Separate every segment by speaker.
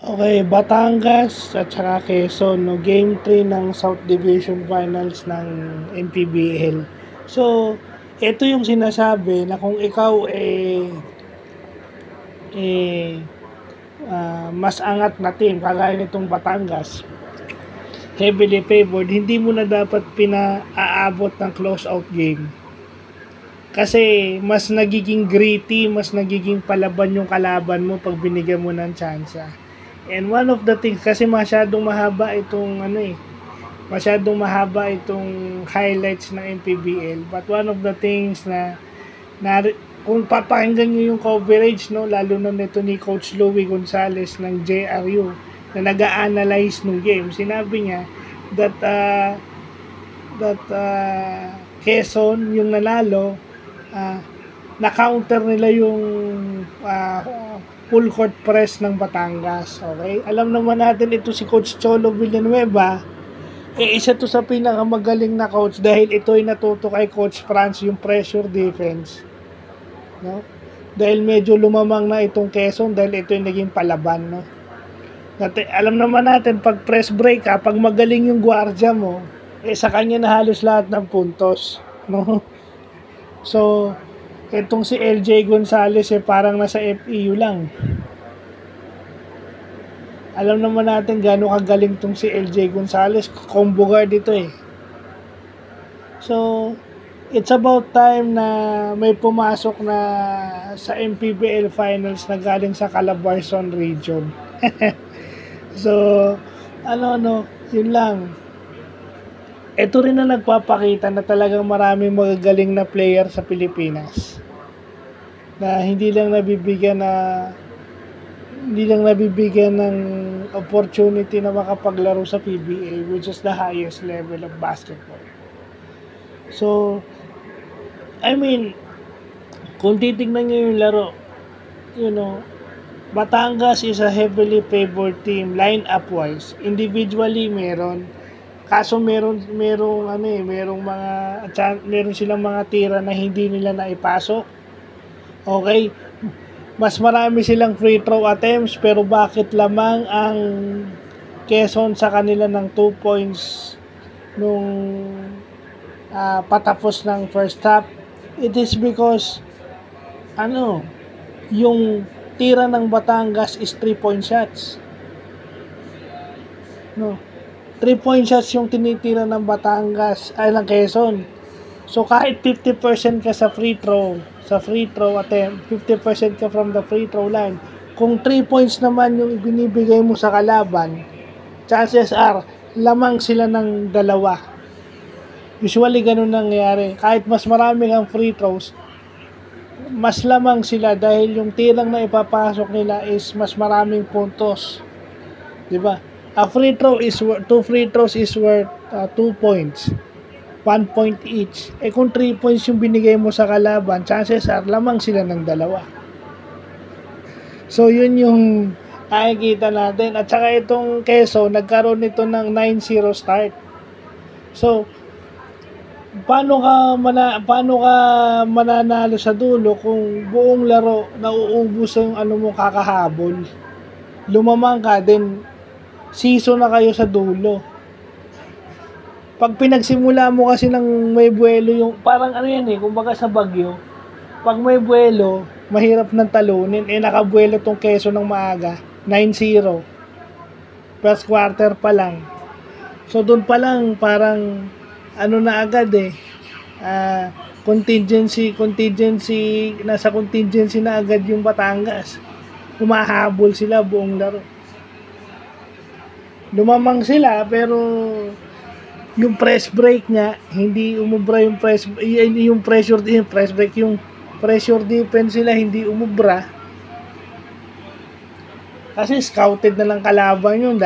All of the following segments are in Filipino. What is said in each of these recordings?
Speaker 1: Okay, Batangas at saka Quezon, no, Game 3 ng South Division Finals ng NPBL. So, ito yung sinasabi na kung ikaw eh mas angat na team kagaya nitong Batangas, heavily favored, hindi mo na dapat pinaaabot ng close out game. Kasi mas nagiging gritty, mas nagiging palaban yung kalaban mo pag binigyan mo ng tsansa. And one of the things, kasi masyadong mahaba itong masyadong mahaba itong highlights ng MPBL. But one of the things na kung papakinggan nyo yung coverage, no, lalo na nito ni Coach Louie Gonzalez ng JRU na nag-a-analyze ng game, sinabi niya that Quezon yung nanalo, na-counter nila yung full court press ng Batangas. Okay? Alam naman natin ito si Coach Cholo Villanueva, isa to sa pinakamagaling na coach dahil ito ay natuto kay Coach Franz yung pressure defense. No? Dahil medyo lumamang na itong Quezon dahil ito yung naging palaban. No? Alam naman natin pag press break pag magaling yung gwardiya mo, sa kanya na halos lahat ng puntos. No? So, itong si LJ Gonzalez parang nasa FEU lang. Alam naman natin gaano kagaling tong si LJ Gonzalez, combo guard ito So, it's about time na may pumasok na sa MPBL Finals na galing sa Calabarzon region. So, yun lang. Ito rin na nagpapakita na talagang maraming magagaling na player sa Pilipinas na hindi lang nabibigyan ng opportunity na makapaglaro sa PBA, which is the highest level of basketball. So, kung titignan nyo yung laro, Batangas is a heavily favored team line-up wise. Individually, meron. Kaso meron silang mga tira na hindi nila naipasok. Okay? Mas marami silang free throw attempts, pero bakit lamang ang Quezon sa kanila ng 2 points nung patapos ng first half? It is because yung tira ng Batangas is 3-point shots. No. 3-point shots yung tinitira ng Batangas ng Quezon. So kahit 50% ka sa free throw attempt, 50% ka from the free throw line, kung 3 points naman yung binibigay mo sa kalaban, chances are lamang sila ng dalawa. Usually ganun nangyayari. Kahit mas marami kang free throws, mas lamang sila dahil yung tirang na ipapasok nila is mas maraming puntos. 'Di ba? Two free throws is worth 2 points. 1 point each. Kung 3 points yung binigay mo sa kalaban, chances are lamang sila ng dalawa. So, yun yung nakikita natin. At saka itong Quezon, nagkaroon nito ng 9-0 start. So, paano ka mananalo sa dulo kung buong laro nauubos yung mo kakahabol? Lumamang ka, then season na kayo sa dulo. Pag pinagsimula mo kasi ng may buwelo yung, parang kumbaga sa Bagyo, pag may buwelo, mahirap nang talunin, nakabuwelo tong Quezon ng maaga, 9-0. First quarter pa lang. So, doon pa lang, parang, na agad contingency, nasa contingency na agad yung Batangas. Humahabol sila buong laro. Lumamang sila, pero yung press break niya, hindi umubra yung press break, yung pressure defense nila hindi umubra. Kasi scouted na lang kalaban yun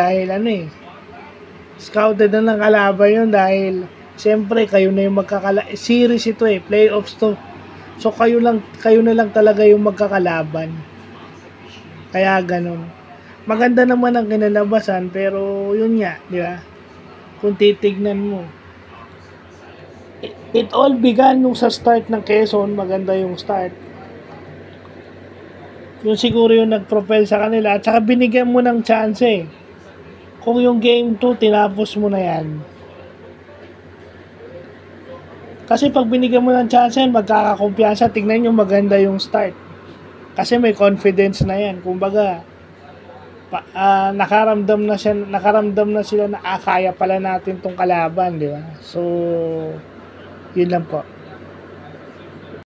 Speaker 1: dahil siyempre kayo na yung series ito playoffs to. So kayo na lang talaga yung magkakalaban. Kaya ganun. Maganda naman ang kinalabasan, pero yun nga, di ba? Kung titignan mo, it all began nung sa start ng Quezon, maganda yung start. Yun siguro yung nag-propel sa kanila. At saka binigyan mo ng chance eh. Kung yung game 2, tinapos mo na yan. Kasi pag binigyan mo ng chance yan, magkakakumpiyansa. Tignan nyo maganda yung start. Kasi may confidence na yan. Kumbaga, nakaramdam na sila na kaya pala natin tong kalaban, di ba? So, yun lang po.